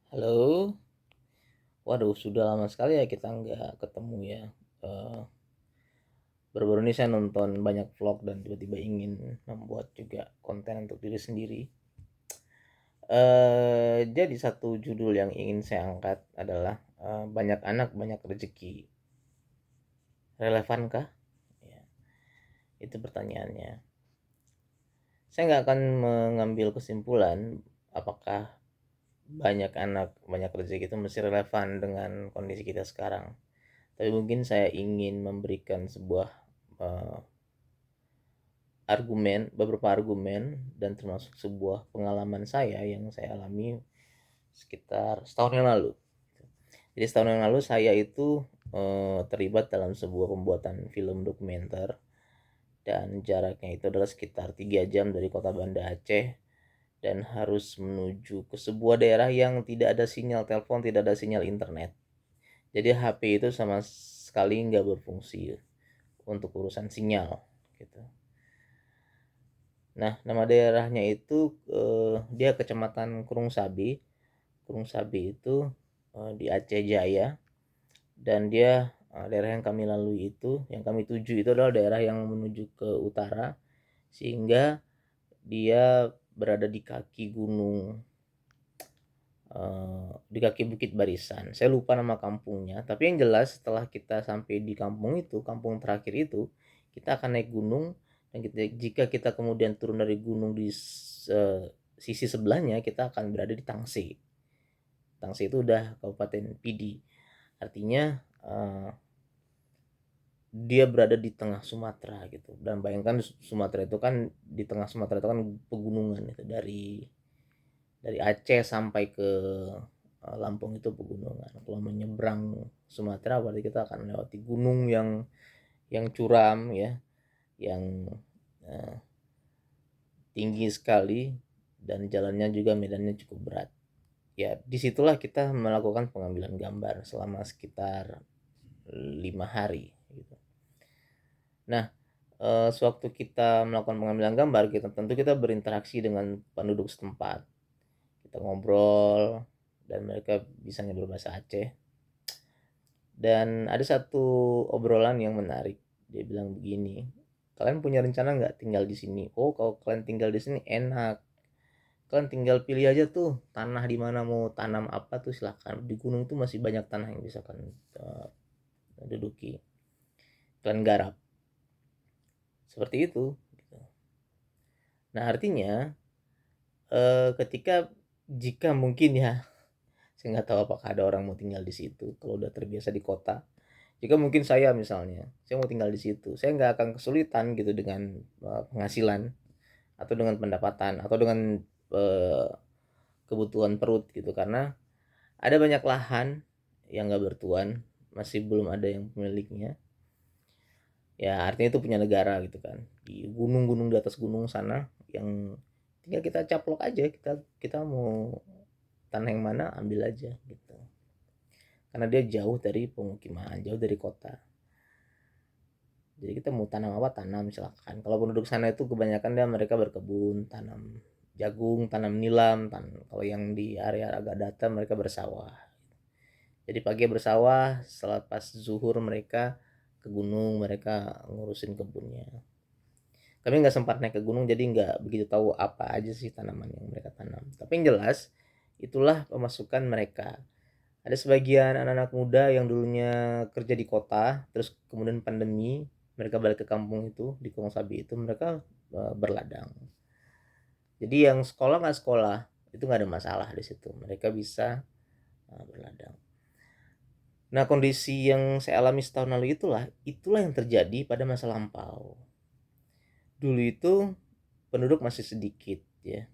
Halo, waduh sudah lama sekali ya kita nggak ketemu ya. Eh, Baru-baru ini saya nonton banyak vlog dan tiba-tiba ingin membuat juga konten untuk diri sendiri. Jadi satu judul yang ingin saya angkat adalah banyak anak banyak rezeki. Relevankah? Ya, itu pertanyaannya. Saya nggak akan mengambil kesimpulan apakah banyak anak banyak rezeki itu mesti relevan dengan kondisi kita sekarang. Tapi mungkin saya ingin memberikan sebuah uh, beberapa argumen dan termasuk sebuah pengalaman saya yang saya alami sekitar setahun yang lalu. Jadi setahun yang lalu saya itu terlibat dalam sebuah pembuatan film dokumenter dan jaraknya itu adalah sekitar 3 jam dari kota Banda Aceh dan harus menuju ke sebuah daerah yang tidak ada sinyal telepon, tidak ada sinyal internet. Jadi HP itu sama sekali nggak berfungsi untuk urusan sinyal gitu. Nah, nama daerahnya itu dia Kecamatan Kurung Sabi. Kurung Sabi itu di Aceh Jaya dan dia daerah yang kami lalui itu, yang kami tuju itu adalah daerah yang menuju ke utara sehingga dia berada di kaki gunung di kaki Bukit Barisan. Saya lupa nama kampungnya, tapi yang jelas setelah kita sampai di kampung itu, kampung terakhir itu, kita akan naik gunung dan jika kita kemudian turun dari gunung di sisi sebelahnya, kita akan berada di Tangsi. Tangsi itu udah Kabupaten Pidi. Artinya dia berada di tengah Sumatera gitu. Dan bayangkan Sumatera itu kan di tengah Sumatera itu kan pegunungan itu dari Aceh sampai ke Lampung itu pegunungan. Kalau menyeberang Sumatera berarti kita akan melewati gunung yang curam ya, yang uh, tinggi sekali dan jalannya juga medannya cukup berat. Ya, disitulah kita melakukan pengambilan gambar selama sekitar 5 hari. Gitu. Nah, sewaktu kita melakukan pengambilan gambar, kita berinteraksi dengan penduduk setempat. Kita ngobrol dan mereka bisanya berbahasa Aceh. Dan ada satu obrolan yang menarik. Dia bilang begini, kalian punya rencana nggak tinggal di sini? Oh, kalau kalian tinggal di sini enak. Kalian tinggal pilih aja tuh tanah di mana mau tanam apa tuh silahkan. Di gunung tuh masih banyak tanah yang bisa kalian duduki. Kalian garap. Seperti itu. Nah artinya ketika jika mungkin ya saya nggak tahu apakah ada orang mau tinggal di situ kalau udah terbiasa di kota. Jika mungkin saya misalnya, saya mau tinggal di situ, saya nggak akan kesulitan gitu dengan penghasilan atau dengan pendapatan atau dengan uh, kebutuhan perut gitu karena ada banyak lahan yang nggak bertuan, masih belum ada yang pemiliknya. Ya artinya itu punya negara gitu kan. Di gunung-gunung di atas gunung sana yang tinggal kita caplok aja kita kita mau tanah yang mana ambil aja gitu. Karena dia jauh dari pemukiman, jauh dari kota. Jadi kita mau tanam apa tanam misalkan. Kalau penduduk sana itu kebanyakan dia mereka berkebun, tanam jagung, tanam nilam, kalau yang di area agak datar mereka bersawah. Jadi pagi bersawah, setelah pas zuhur mereka ke gunung, mereka ngurusin kebunnya. Kami nggak sempat naik ke gunung jadi nggak begitu tahu apa aja sih tanaman yang mereka tanam. Tapi yang jelas itulah pemasukan mereka. Ada sebagian anak-anak muda yang dulunya kerja di kota, terus kemudian pandemi, mereka balik ke kampung itu, di Kurung Sabi itu, mereka berladang. Jadi yang sekolah nggak sekolah, itu nggak ada masalah di situ. Mereka bisa berladang. Nah kondisi yang saya alami setahun lalu itulah yang terjadi pada masa lampau. Dulu itu penduduk masih sedikit ya.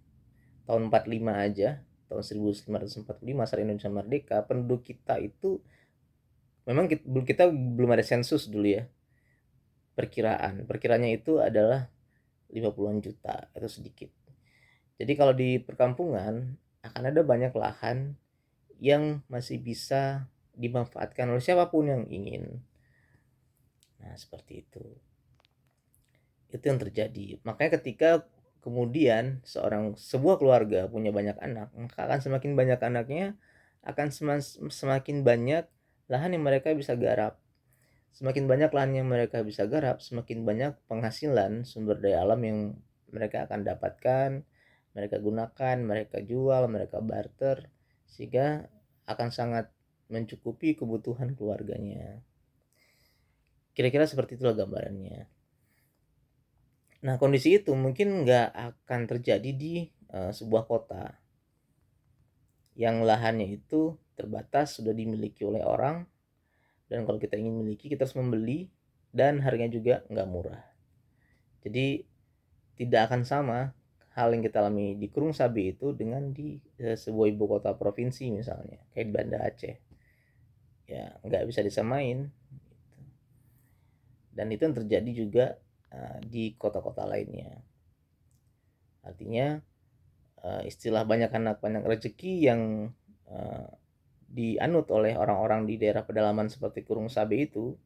Tahun 45 aja, tahun 1945 saat Indonesia merdeka, penduduk kita itu memang kita belum ada sensus dulu ya. Perkiraannya itu adalah 50-an juta atau sedikit. Jadi kalau di perkampungan akan ada banyak lahan yang masih bisa dimanfaatkan oleh siapapun yang ingin. Nah, seperti itu. Itu yang terjadi. Makanya ketika kemudian sebuah keluarga punya banyak anak, maka akan semakin banyak anaknya, akan semakin banyak lahan yang mereka bisa garap. Semakin banyak lahan yang mereka bisa garap, semakin banyak penghasilan sumber daya alam yang mereka akan dapatkan, mereka gunakan, mereka jual, mereka barter, sehingga akan sangat mencukupi kebutuhan keluarganya. Kira-kira seperti itulah gambarannya. Nah, kondisi itu mungkin nggak akan terjadi di sebuah kota yang lahannya itu terbatas, sudah dimiliki oleh orang, dan kalau kita ingin memiliki kita harus membeli, dan harganya juga nggak murah. Jadi tidak akan sama hal yang kita alami di Kurung Sabi itu dengan di sebuah ibu kota provinsi misalnya kayak Banda Aceh. Ya nggak bisa disamain, dan itu yang terjadi juga di kota-kota lainnya. Artinya istilah banyak anak banyak rezeki yang dianut oleh orang-orang di daerah pedalaman seperti Kurung Sabi itu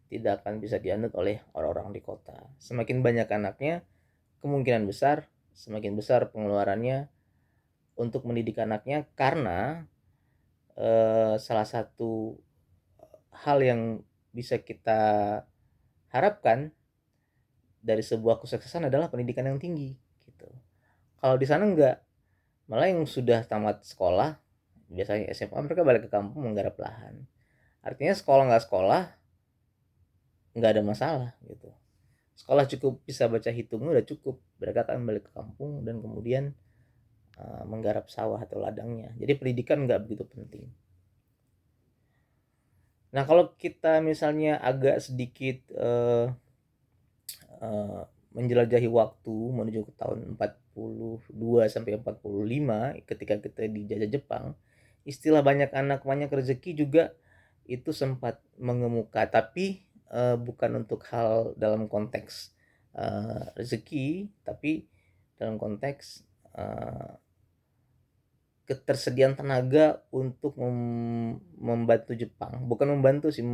tidak akan bisa dianut oleh orang-orang di kota. Semakin banyak anaknya, kemungkinan besar semakin besar pengeluarannya untuk mendidik anaknya, karena salah satu hal yang bisa kita harapkan dari sebuah kesuksesan adalah pendidikan yang tinggi gitu. Kalau di sana enggak, malah yang sudah tamat sekolah biasanya SMA mereka balik ke kampung menggarap lahan. Artinya sekolah nggak sekolah nggak ada masalah gitu. Sekolah cukup bisa baca hitung udah cukup, mereka akan balik ke kampung dan kemudian menggarap sawah atau ladangnya. Jadi pendidikan nggak begitu penting. Nah, kalau kita misalnya agak sedikit menjelajahi waktu menuju ke tahun 42 sampai 45 ketika kita dijajah Jepang, istilah banyak anak banyak rezeki juga itu sempat mengemuka, tapi bukan untuk hal dalam konteks rezeki, tapi dalam konteks ketersediaan tenaga untuk membantu Jepang, bukan membantu sih,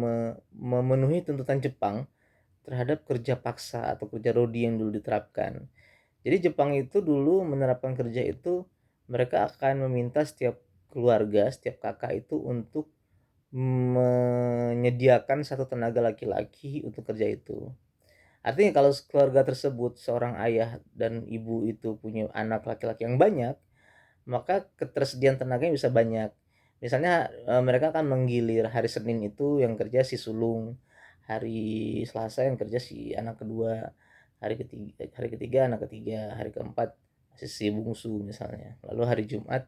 memenuhi tuntutan Jepang terhadap kerja paksa atau kerja rodi yang dulu diterapkan. Jadi Jepang itu dulu menerapkan kerja itu, mereka akan meminta setiap keluarga, setiap kakak itu untuk menyediakan satu tenaga laki-laki untuk kerja itu. Artinya kalau keluarga tersebut seorang ayah dan ibu itu punya anak laki-laki yang banyak, maka ketersediaan tenaganya bisa banyak. Misalnya mereka akan menggilir hari Senin itu yang kerja si sulung, hari Selasa yang kerja si anak kedua, hari ketiga anak ketiga, hari keempat si bungsu misalnya, lalu hari Jumat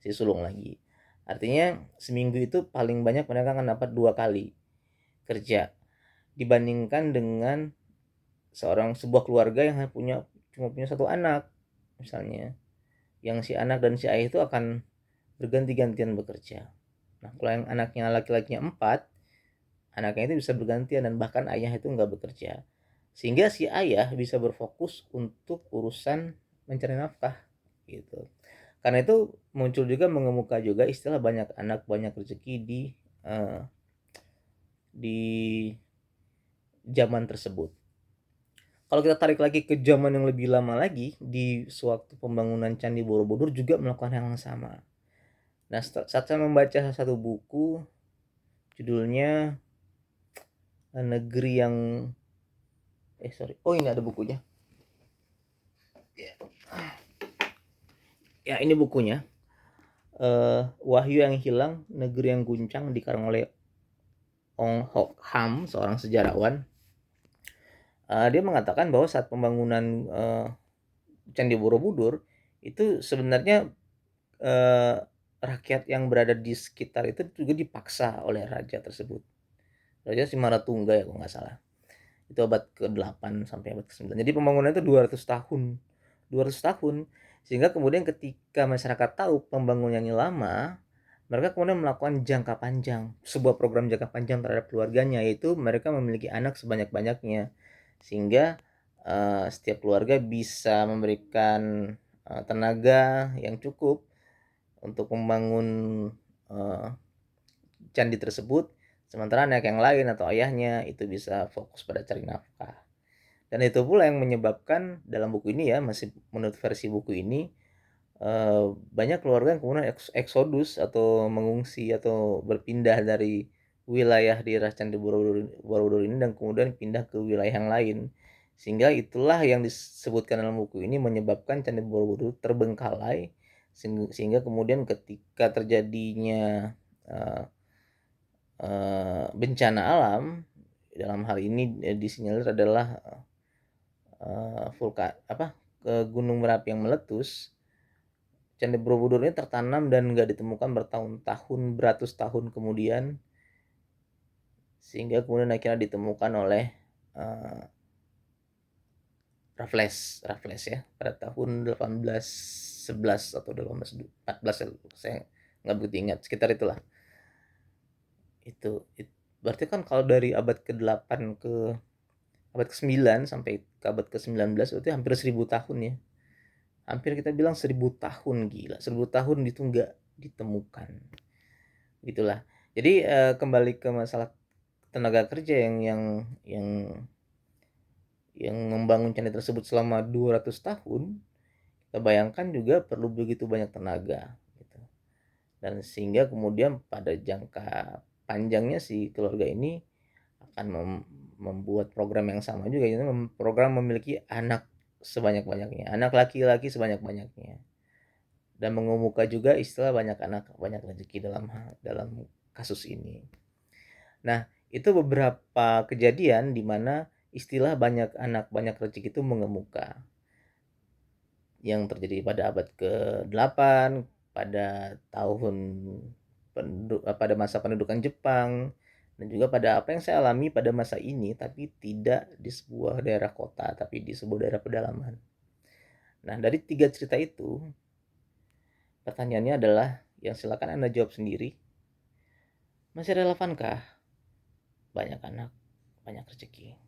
si sulung lagi. Artinya seminggu itu paling banyak mereka akan dapat 2 kali kerja, dibandingkan dengan sebuah keluarga yang cuma punya satu anak misalnya, yang si anak dan si ayah itu akan berganti-gantian bekerja. Nah, kalau yang anaknya laki-lakinya 4, anaknya itu bisa bergantian dan bahkan ayah itu nggak bekerja. Sehingga si ayah bisa berfokus untuk urusan mencari nafkah gitu. Karena itu muncul juga mengemuka juga istilah banyak anak banyak rezeki di zaman tersebut. Kalau kita tarik lagi ke zaman yang lebih lama lagi, di sewaktu pembangunan Candi Borobudur juga melakukan hal yang sama. Nah, saat saya membaca satu buku, judulnya Negeri yang ini ada bukunya. Ya, ini bukunya. Wahyu yang Hilang, Negeri yang Guncang, dikarang oleh Ong Hok Ham, seorang sejarawan. Dia mengatakan bahwa saat pembangunan Candi Borobudur itu sebenarnya rakyat yang berada di sekitar itu juga dipaksa oleh raja tersebut. Raja Simaratungga ya kalau nggak salah. Itu abad ke-8 sampai abad ke-9. Jadi pembangunan itu 200 tahun. 200 tahun. Sehingga kemudian ketika masyarakat tahu pembangunannya lama, mereka kemudian melakukan jangka panjang, sebuah program jangka panjang terhadap keluarganya, yaitu mereka memiliki anak sebanyak-banyaknya. Sehingga setiap keluarga bisa memberikan tenaga yang cukup untuk membangun candi tersebut, sementara anak yang lain atau ayahnya itu bisa fokus pada cari nafkah. Dan itu pula yang menyebabkan dalam buku ini ya, masih menurut versi buku ini, banyak keluarga yang kemudian eksodus atau mengungsi atau berpindah dari wilayah daerah Candi Borobudur ini dan kemudian pindah ke wilayah yang lain. Sehingga itulah yang disebutkan dalam buku ini menyebabkan Candi Borobudur terbengkalai sehingga kemudian ketika terjadinya uh, bencana alam, dalam hal ini disinyalir adalah gunung berapi yang meletus. Candi Borobudur ini tertanam dan nggak ditemukan bertahun-tahun, beratus tahun kemudian, sehingga kemudian akhirnya ditemukan oleh uh, Raffles ya pada tahun 1811 atau 1814, saya nggak begitu ingat, sekitar itulah. Itu berarti kan kalau dari abad ke-8 ke abad ke-9 sampai ke abad ke-19 berarti hampir 1000 tahun ya. Hampir kita bilang 1000 tahun, gila. 1000 tahun itu nggak ditemukan. Gitulah. Jadi kembali ke masalah tenaga kerja yang yang membangun candi tersebut selama 200 tahun, kita bayangkan juga perlu begitu banyak tenaga gitu. Dan sehingga kemudian pada jangka panjangnya si keluarga ini akan membuat program yang sama juga, yaitu program memiliki anak sebanyak-banyaknya, anak laki-laki sebanyak-banyaknya, dan mengemuka juga istilah banyak anak banyak rezeki dalam kasus ini. Nah, itu beberapa kejadian di mana istilah banyak anak banyak rezeki itu mengemuka, yang terjadi pada abad ke-8, pada tahun pada masa pendudukan Jepang, dan juga pada apa yang saya alami pada masa ini, tapi tidak di sebuah daerah kota, tapi di sebuah daerah pedalaman. Nah, dari 3 cerita itu, pertanyaannya adalah, yang silakan Anda jawab sendiri, masih relevankah banyak anak banyak rezeki?